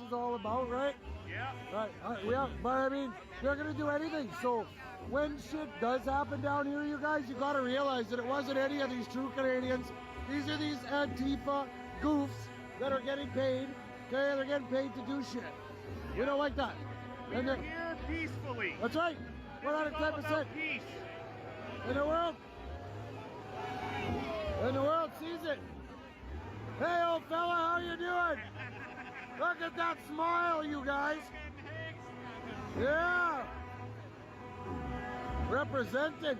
is all about, right? Yeah. Right. Yeah, but I mean, they're gonna do anything. So when shit does happen down here, you guys, you gotta realize that it wasn't any of these true Canadians. These are these Antifa goofs that are getting paid. Okay, they're getting paid to do shit. We don't like that. We're here peacefully. That's right. This is all 110%. about peace. In the world. And the world sees it. Hey, old fella, how you doing? Look at that smile, you guys. Yeah. Represented.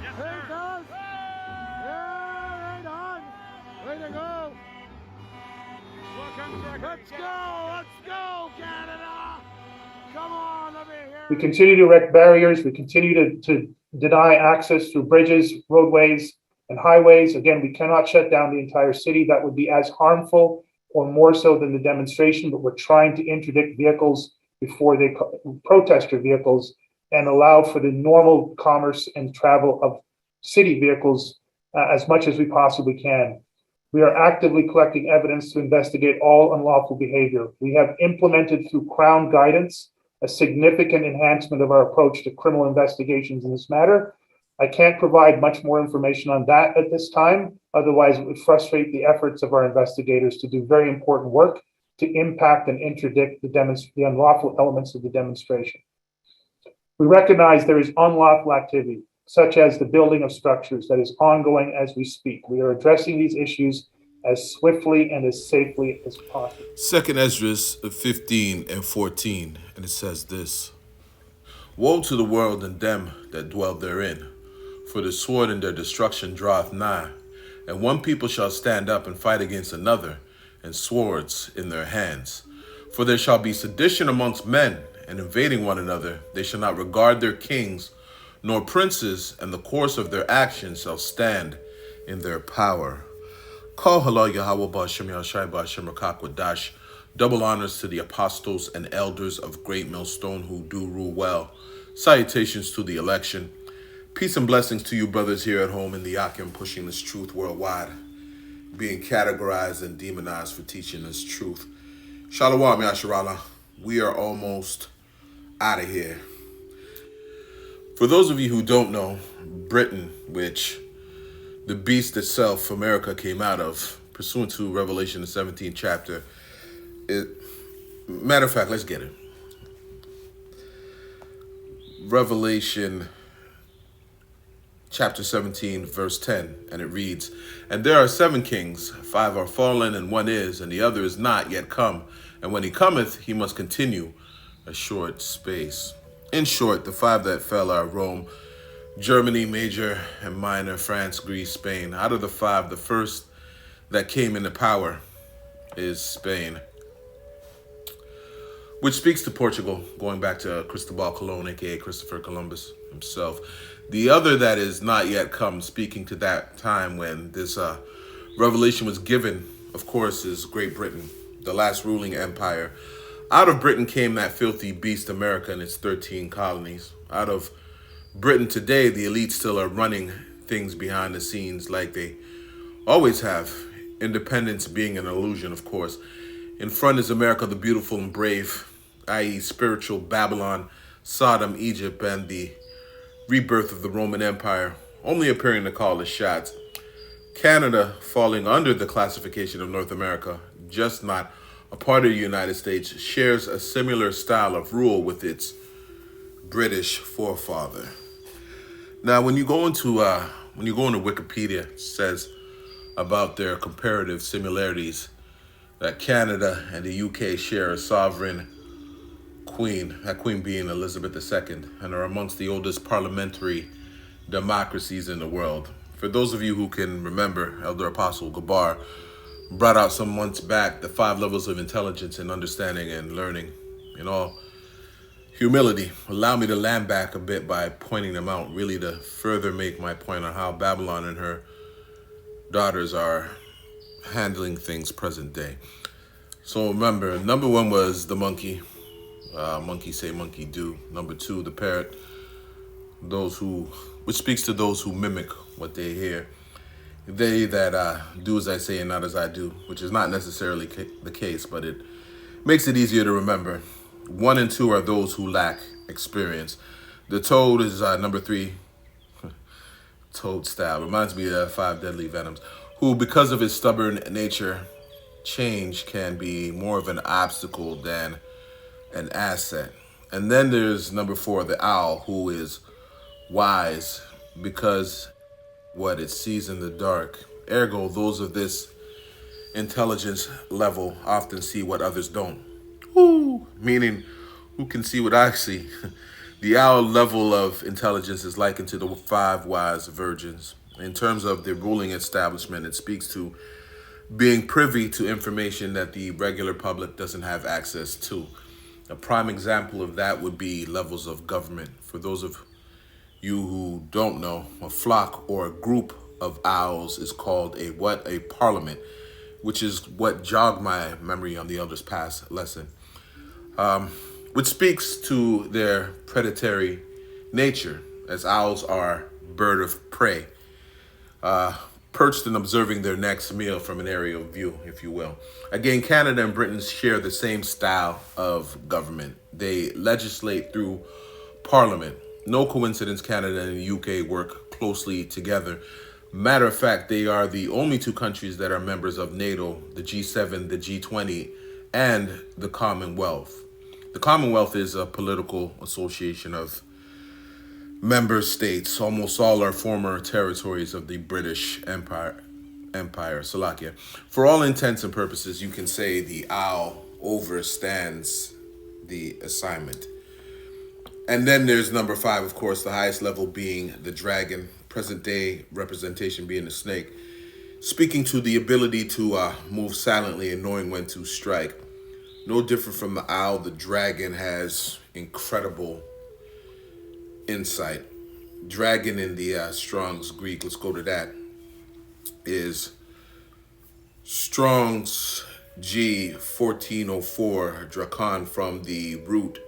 Yes, Hey, sir. fellas. Yeah, right on. Way to go. Welcome to our Let's go, Canada. Come on, let me hear We it. continue to erect barriers. We continue to deny access through bridges, roadways, and highways. Again, we cannot shut down the entire city. That would be as harmful or more so than the demonstration, but we're trying to interdict vehicles before they protester vehicles and allow for the normal commerce and travel of city vehicles as much as we possibly can. We are actively collecting evidence to investigate all unlawful behavior. We have implemented through Crown guidance a significant enhancement of our approach to criminal investigations in this matter. I can't provide much more information on that at this time. Otherwise, it would frustrate the efforts of our investigators to do very important work to impact and interdict the unlawful elements of the demonstration. We recognize there is unlawful activity, such as the building of structures, that is ongoing as we speak. We are addressing these issues as swiftly and as safely as possible. Second Esdras 15 and 14, and it says this: Woe to the world and them that dwell therein, for the sword and their destruction draweth nigh, and one people shall stand up and fight against another, and swords in their hands. For there shall be sedition amongst men, and invading one another. They shall not regard their kings, nor princes, and the course of their actions shall stand in their power. Call halal Yahweh Ba'Shem Yahshai Ba'Shem Rakakwadash. Double honors to the apostles and elders of Great Millstone who do rule well. Salutations to the election. Peace and blessings to you brothers here at home in the Akim pushing this truth worldwide, being categorized and demonized for teaching this truth. Shalom Yasharala. We are almost out of here. For those of you who don't know, Britain, which the beast itself, America, came out of, pursuant to Revelation, the 17th chapter. Matter of fact, let's get it. Revelation chapter 17, verse 10, and it reads, And there are 7 kings, 5 are fallen, and 1 is, and the other is not yet come. And when he cometh, he must continue a short space. In short, the 5 that fell are Rome, Germany, major and minor, France, Greece, Spain. Out of the 5, the first that came into power is Spain, which speaks to Portugal, going back to Cristobal Colon, aka Christopher Columbus himself. The other that is not yet come, speaking to that time when this revelation was given, of course, is Great Britain, the last ruling empire. Out of Britain came that filthy beast America and its 13 colonies. Out of Britain today, the elite still are running things behind the scenes like they always have. Independence being an illusion, of course. In front is America the beautiful and brave, i.e. spiritual Babylon, Sodom, Egypt, and the rebirth of the Roman Empire, only appearing to call the shots. Canada falling under the classification of North America, just not a part of the United States, shares a similar style of rule with its British forefather. Now, when you go into Wikipedia, it says about their comparative similarities that Canada and the UK share a sovereign queen, that queen being Elizabeth II, and are amongst the oldest parliamentary democracies in the world. For those of you who can remember, Elder Apostle Gabar brought out some months back the 5 levels of intelligence and understanding and learning. In all humility, allow me to land back a bit by pointing them out, really to further make my point on how Babylon and her daughters are handling things present day. So remember, number 1 was the monkey. Monkey say, monkey do. Number 2, the parrot. which speaks to those who mimic what they hear. They that do as I say and not as I do, which is not necessarily the case, but it makes it easier to remember. 1 and 2 are those who lack experience. The toad is number 3. Toad style reminds me of 5 deadly venoms, who, because of his stubborn nature, change can be more of an obstacle than an asset. And then there's number 4, the owl, who is wise because what it sees in the dark. Ergo, those of this intelligence level often see what others don't. Woo! Meaning, who can see what I see? The owl level of intelligence is likened to the 5 wise virgins. In terms of the ruling establishment, it speaks to being privy to information that the regular public doesn't have access to. A prime example of that would be levels of government. For those of you who don't know, a flock or a group of owls is called a what? A parliament, which is what jogged my memory on the Elders Past lesson, which speaks to their predatory nature, as owls are bird of prey, perched and observing their next meal from an aerial view, if you will. Again, Canada and Britain share the same style of government. They legislate through Parliament. No coincidence Canada and the UK work closely together. Matter of fact, they are the only 2 countries that are members of NATO, the G7, the G20, and the Commonwealth. The Commonwealth is a political association of member states. Almost all are former territories of the British Empire, Slovakia. For all intents and purposes, you can say the owl overstands the assignment. And then there's number 5, of course, the highest level being the dragon, present day representation being the snake, speaking to the ability to move silently and knowing when to strike. No different from the owl, the dragon has incredible insight. Dragon in the Strong's Greek, let's go to that, is Strong's G 1404, drakon, from the root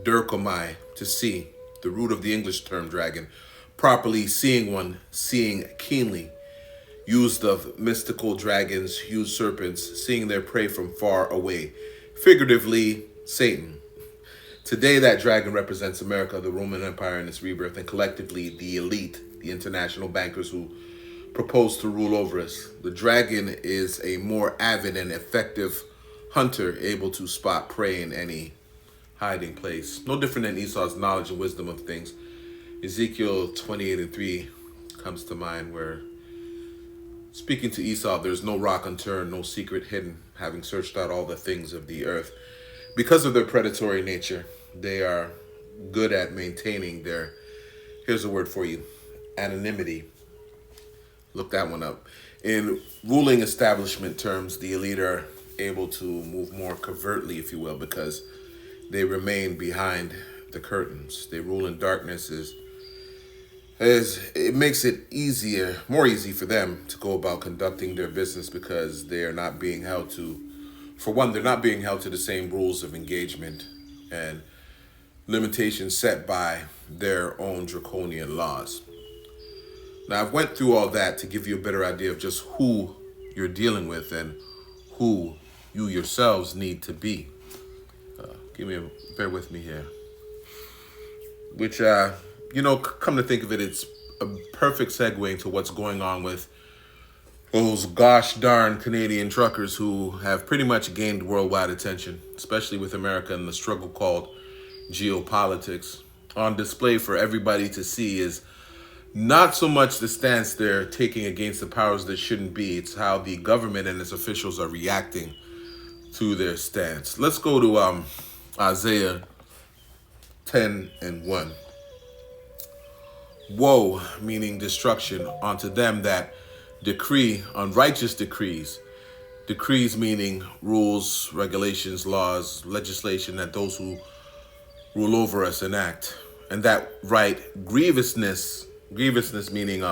derkomai, to see, the root of the English term dragon, properly seeing one, seeing keenly. Used of mystical dragons, huge serpents, seeing their prey from far away. Figuratively, Satan. Today, that dragon represents America, the Roman Empire in its rebirth, and collectively the elite, the international bankers who propose to rule over us. The dragon is a more avid and effective hunter, able to spot prey in any hiding place. No different than Esau's knowledge and wisdom of things. Ezekiel 28:3 comes to mind, where, speaking to Esau, there's no rock unturned, no secret hidden, having searched out all the things of the earth. Because of their predatory nature, they are good at maintaining their, here's a word for you, anonymity. Look that one up. In ruling establishment terms, the elite are able to move more covertly, if you will, because they remain behind the curtains. They rule in darkness, as it makes it more easy for them to go about conducting their business, because they are not being held to, for one, they're not being held to the same rules of engagement and limitations set by their own draconian laws. Now, I've went through all that to give you a better idea of just who you're dealing with and who you yourselves need to be. Bear with me here. Which, come to think of it, it's a perfect segue into what's going on with those gosh darn Canadian truckers who have pretty much gained worldwide attention, especially with America and the struggle called geopolitics. On display for everybody to see is not so much the stance they're taking against the powers that shouldn't be, it's how the government and its officials are reacting to their stance. Let's go to Isaiah 10:1. Woe, meaning destruction, unto them that decree unrighteous decrees. Decrees meaning rules, regulations, laws, legislation that those who rule over us enact. And that right grievousness meaning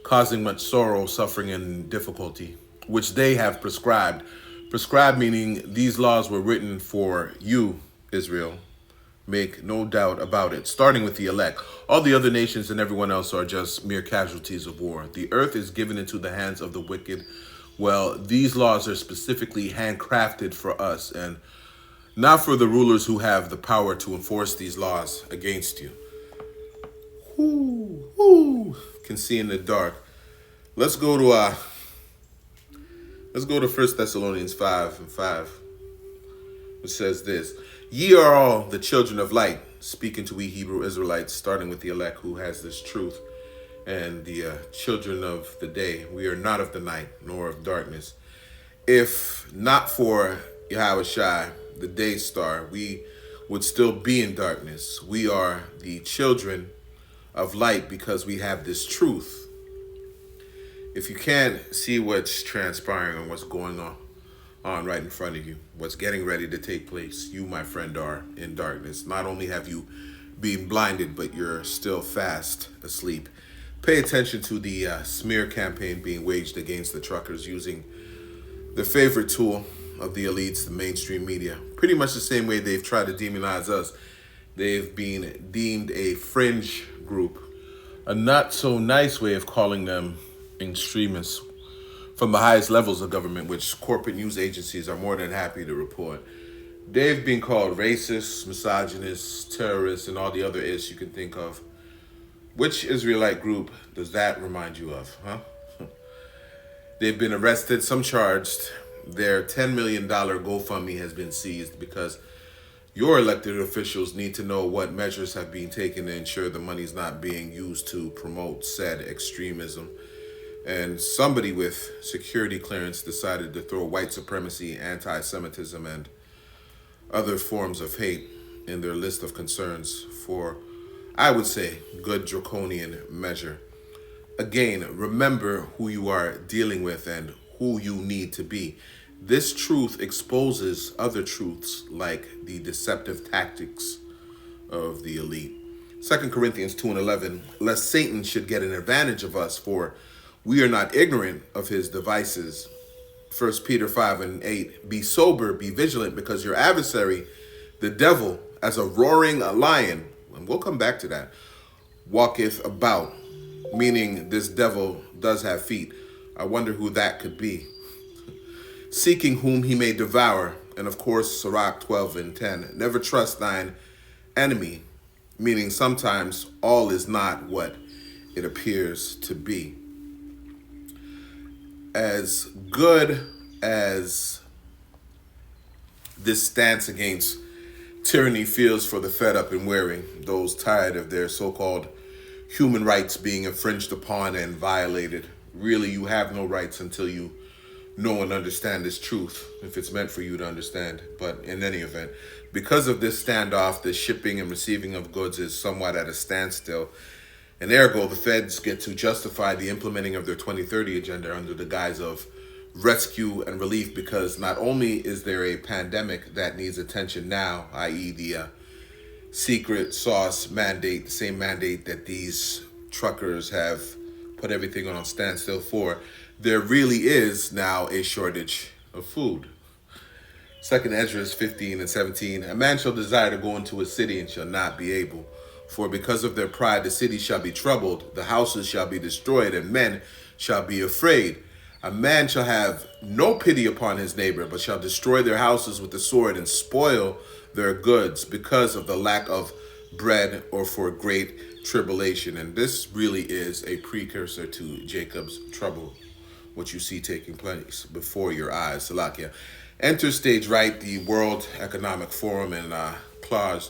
causing much sorrow, suffering, and difficulty, which they have prescribed. Prescribed meaning these laws were written for you, Israel, Make no doubt about it. Starting with the elect. All the other nations and everyone else are just mere casualties of war. The earth is given into the hands of the wicked. Well, these laws are specifically handcrafted for us and not for the rulers who have the power to enforce these laws against you. Whoo, can see in the dark. Let's go to 1 Thessalonians 5:5. It says this: Ye are all the children of light, speaking to we Hebrew Israelites, starting with the elect who has this truth, and the children of the day. We are not of the night, nor of darkness. If not for Yahushua, the day star, we would still be in darkness. We are the children of light because we have this truth. If you can't see what's transpiring and what's going on right in front of you, what's getting ready to take place, you, my friend, are in darkness. Not only have you been blinded, but you're still fast asleep. Pay attention to the smear campaign being waged against the truckers using the favorite tool of the elites, the mainstream media. Pretty much the same way they've tried to demonize us. They've been deemed a fringe group, a not so nice way of calling them extremists from the highest levels of government, which corporate news agencies are more than happy to report. They've been called racists, misogynists, terrorists, and all the other ish you can think of. Which Israelite group does that remind you of, huh? They've been arrested, some charged. Their $10 million GoFundMe has been seized because your elected officials need to know what measures have been taken to ensure the money's not being used to promote said extremism. And somebody with security clearance decided to throw white supremacy, anti-Semitism, and other forms of hate in their list of concerns for, I would say, good draconian measure. Again, remember who you are dealing with and who you need to be. This truth exposes other truths like the deceptive tactics of the elite. 2 Corinthians 2:11, lest Satan should get an advantage of us, for we are not ignorant of his devices. 1 Peter 5:8, be sober, be vigilant, because your adversary, the devil, as a roaring lion, and we'll come back to that, walketh about, meaning this devil does have feet. I wonder who that could be. Seeking whom he may devour. And of course, Sirach 12:10, never trust thine enemy, meaning sometimes all is not what it appears to be. As good as this stance against tyranny feels for the fed up and weary, those tired of their so-called human rights being infringed upon and violated, really you have no rights until you know and understand this truth, if it's meant for you to understand. But in any event, because of this standoff, the shipping and receiving of goods is somewhat at a standstill. And ergo, the feds get to justify the implementing of their 2030 agenda under the guise of rescue and relief, because not only is there a pandemic that needs attention now, i.e. the secret sauce mandate, the same mandate that these truckers have put everything on standstill for, there really is now a shortage of food. 2 Ezra 15:17, a man shall desire to go into a city and shall not be able. For because of their pride the city shall be troubled, the houses shall be destroyed, and men shall be afraid. A man shall have no pity upon his neighbor, but shall destroy their houses with the sword and spoil their goods because of the lack of bread or for great tribulation. And this really is a precursor to Jacob's trouble, what you see taking place before your eyes. Salakia. Enter stage right, the World Economic Forum, and Klaus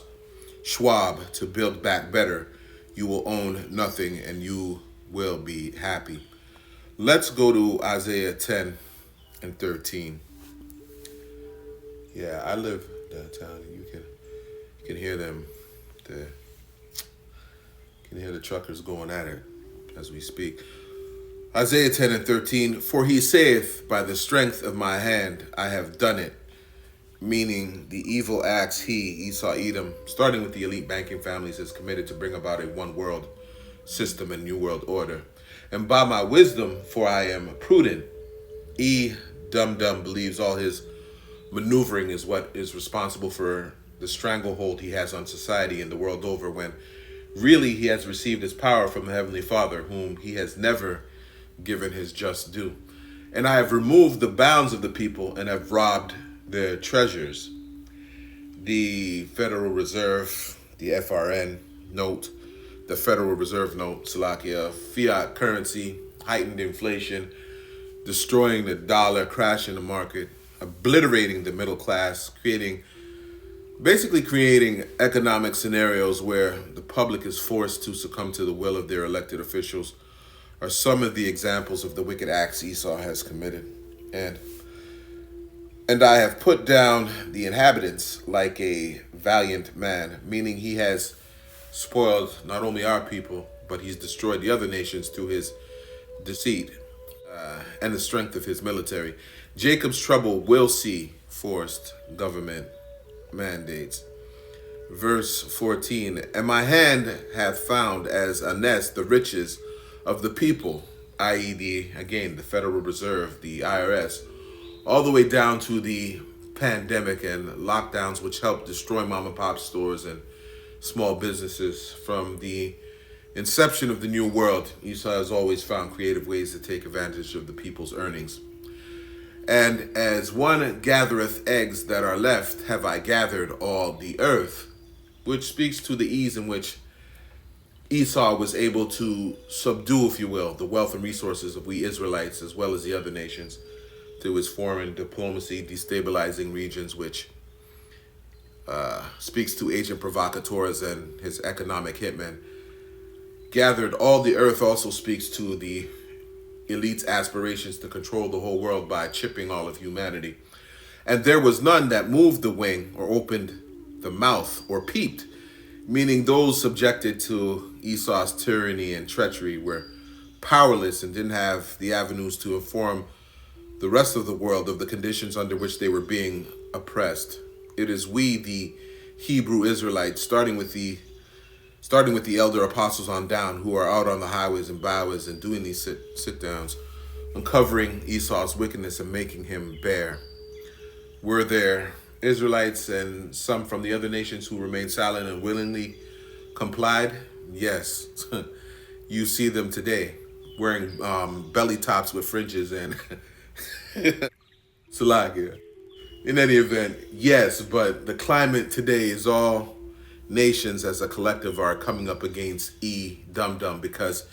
Schwab to build back better. You will own nothing and you will be happy. Let's go to Isaiah 10:13. Yeah, I live downtown, and you can hear them. You can hear the truckers going at it as we speak. Isaiah 10:13, for he saith, by the strength of my hand I have done it. Meaning the evil acts he, Esau Edom, starting with the elite banking families, is committed to bring about a one world system and new world order. And by my wisdom, for I am prudent, Dum believes all his maneuvering is what is responsible for the stranglehold he has on society and the world over, when really he has received his power from the Heavenly Father, whom he has never given his just due. And I have removed the bounds of the people and have robbed their treasures. The Federal Reserve, the FRN note, the Federal Reserve note, Salakia, fiat currency, heightened inflation, destroying the dollar, crashing the market, obliterating the middle class, basically creating economic scenarios where the public is forced to succumb to the will of their elected officials, are some of the examples of the wicked acts Esau has committed. And I have put down the inhabitants like a valiant man, meaning he has spoiled not only our people, but he's destroyed the other nations through his deceit and the strength of his military. Jacob's trouble will see forced government mandates. Verse 14, and my hand hath found as a nest the riches of the people, i.e. the Federal Reserve, the IRS, all the way down to the pandemic and lockdowns, which helped destroy mom and pop stores and small businesses. From the inception of the new world, Esau has always found creative ways to take advantage of the people's earnings. And as one gathereth eggs that are left, have I gathered all the earth, which speaks to the ease in which Esau was able to subdue, if you will, the wealth and resources of we Israelites as well as the other nations through his foreign diplomacy, destabilizing regions, which speaks to agent provocateurs and his economic hitmen. Gathered all the earth also speaks to the elite's aspirations to control the whole world by chipping all of humanity. And there was none that moved the wing or opened the mouth or peeped, meaning those subjected to Esau's tyranny and treachery were powerless and didn't have the avenues to inform the rest of the world of the conditions under which they were being oppressed. It is we, the Hebrew Israelites, starting with the elder apostles on down, who are out on the highways and byways and doing these sit-downs, uncovering Esau's wickedness and making him bare. Were there Israelites and some from the other nations who remained silent and willingly complied? Yes. You see them today wearing belly tops with fringes and Salakia. In any event, yes, but the climate today is all nations as a collective are coming up against Dum-Dum because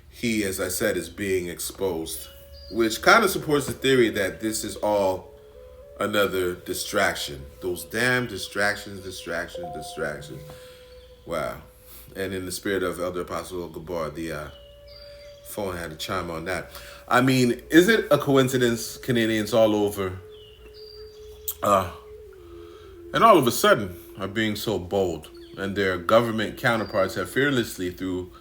he, as I said, is being exposed, which kind of supports the theory that this is all another distraction. Those damn distractions. Wow. And in the spirit of Elder Apostle Gabar, the phone had to chime on that. I mean, is it a coincidence Canadians all over and all of a sudden are being so bold, and their government counterparts have fearlessly threw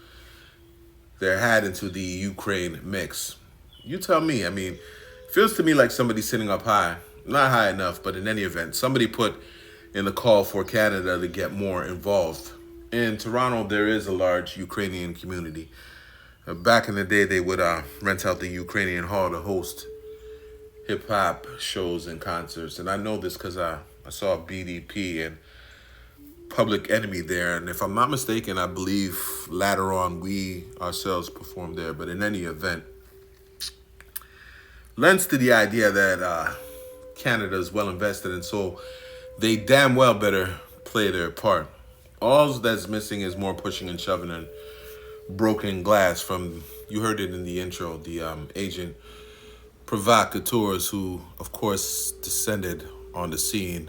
their hat into the Ukraine mix? You tell me. I mean, feels to me like somebody sitting up high, not high enough, but in any event, somebody put in the call for Canada to get more involved. In Toronto, there is a large Ukrainian community. Back in the day, they would rent out the Ukrainian hall to host hip-hop shows and concerts. And I know this because I saw BDP and Public Enemy there. And if I'm not mistaken, I believe later on we ourselves performed there. But in any event, lends to the idea that Canada is well invested, and so they damn well better play their part. All that's missing is more pushing and shoving and broken glass from, you heard it in the intro, the agent provocateurs who, of course, descended on the scene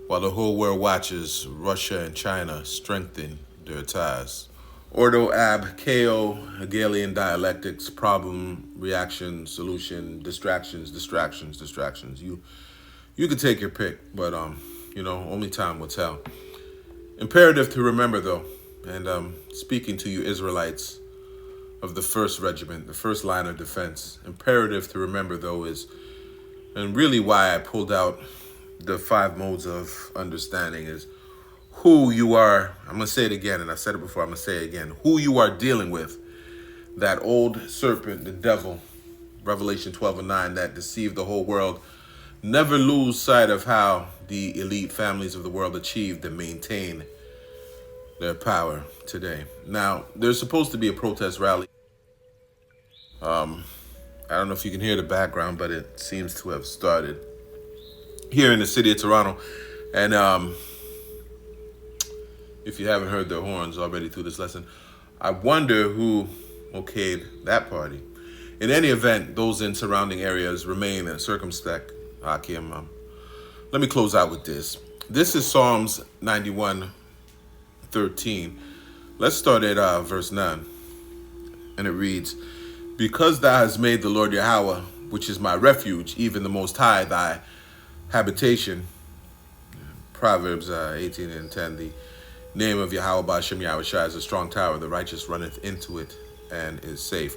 while the whole world watches Russia and China strengthen their ties. Ordo ab chaos, Hegelian dialectics, problem, reaction, solution, distractions. You could take your pick, but only time will tell. Imperative to remember, though, and speaking to you Israelites of the 1st Regiment, the first line of defense, imperative to remember, though, is, and really why I pulled out the 5 modes of understanding, is who you are. I'm going to say it again, and I said it before, I'm going to say it again. Who you are dealing with, that old serpent, the devil, Revelation 12:9, that deceived the whole world. Never lose sight of how the elite families of the world achieved and maintain their power today. Now, there's supposed to be a protest rally. I don't know if you can hear the background, but it seems to have started here in the city of Toronto. And if you haven't heard their horns already through this lesson, I wonder who okayed that party. In any event, those in surrounding areas remain circumspect. Hakim, let me close out with this. This is Psalms 91:13. Let's start at verse 9. And it reads, because thou hast made the Lord Yahweh, which is my refuge, even the Most High, thy habitation. Proverbs 18:10. The name of Yahweh Ba'ashem Yahweh Shai is a strong tower. The righteous runneth into it and is safe.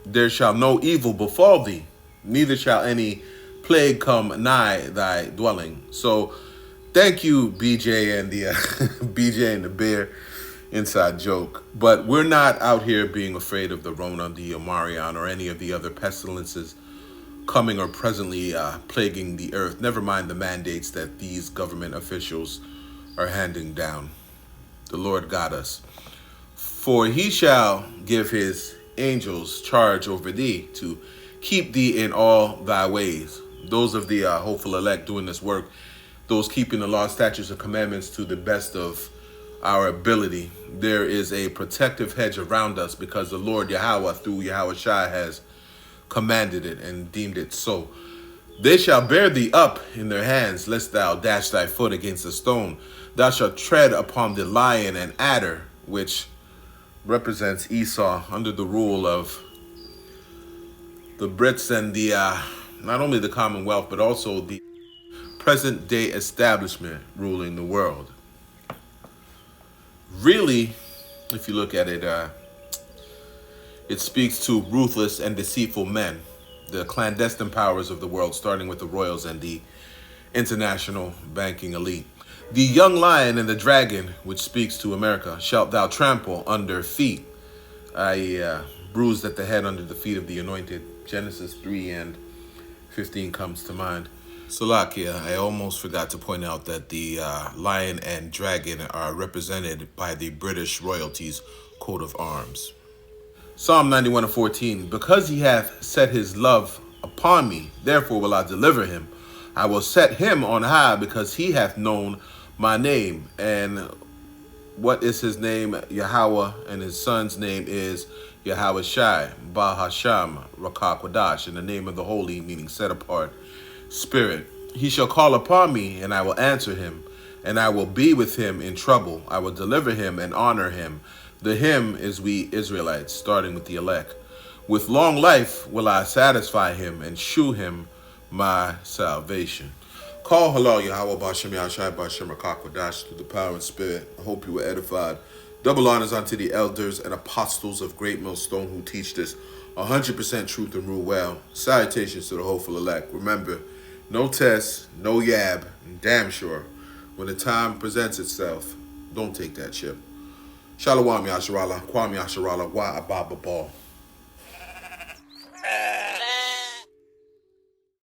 There shall no evil befall thee, neither shall any plague come nigh thy dwelling. So thank you, BJ and the BJ and the Bear inside joke. But we're not out here being afraid of the Rona, the Omarion, or any of the other pestilences coming or presently plaguing the earth. Never mind the mandates that these government officials are handing down. The Lord got us. For he shall give his angels charge over thee to keep thee in all thy ways. Those of the hopeful elect doing this work, those keeping the law, statutes, and commandments to the best of our ability, there is a protective hedge around us because the Lord Yahweh through Yahweh Shai has commanded it and deemed it so. They shall bear thee up in their hands, lest thou dash thy foot against a stone. Thou shalt tread upon the lion and adder, which represents Esau under the rule of the Brits and the not only the Commonwealth, but also the present day establishment ruling the world. Really, if you look at it, it speaks to ruthless and deceitful men, the clandestine powers of the world, starting with the royals and the international banking elite. The young lion and the dragon, which speaks to America, shalt thou trample under feet, i.e. bruised at the head under the feet of the anointed. Genesis 3:15 comes to mind. Salakia, I almost forgot to point out that the lion and dragon are represented by the British royalty's coat of arms. Psalm 91:14, because he hath set his love upon me, therefore will I deliver him. I will set him on high because he hath known my name. And what is his name? Yahweh, and his son's name is Yahweh Shai, Bahasham, Rakah Kodash, in the name of the holy, meaning set apart spirit. He shall call upon me, and I will answer him, and I will be with him in trouble. I will deliver him and honor him. The him is we Israelites, starting with the elect. With long life will I satisfy him and shew him my salvation. Call halal Yahweh Ba'ashem Yahshai Ba'ashem Rakah Kodash through the power and spirit. I hope you were edified. Double honors unto the elders and apostles of Great Millstone who teach this 100% truth and rule well. Salutations to the hopeful elect. Remember, no test, no yab, and damn sure, when the time presents itself, don't take that chip. Shalom Yasharallah, Kwam Yasharallah, Wa Ababa Ball.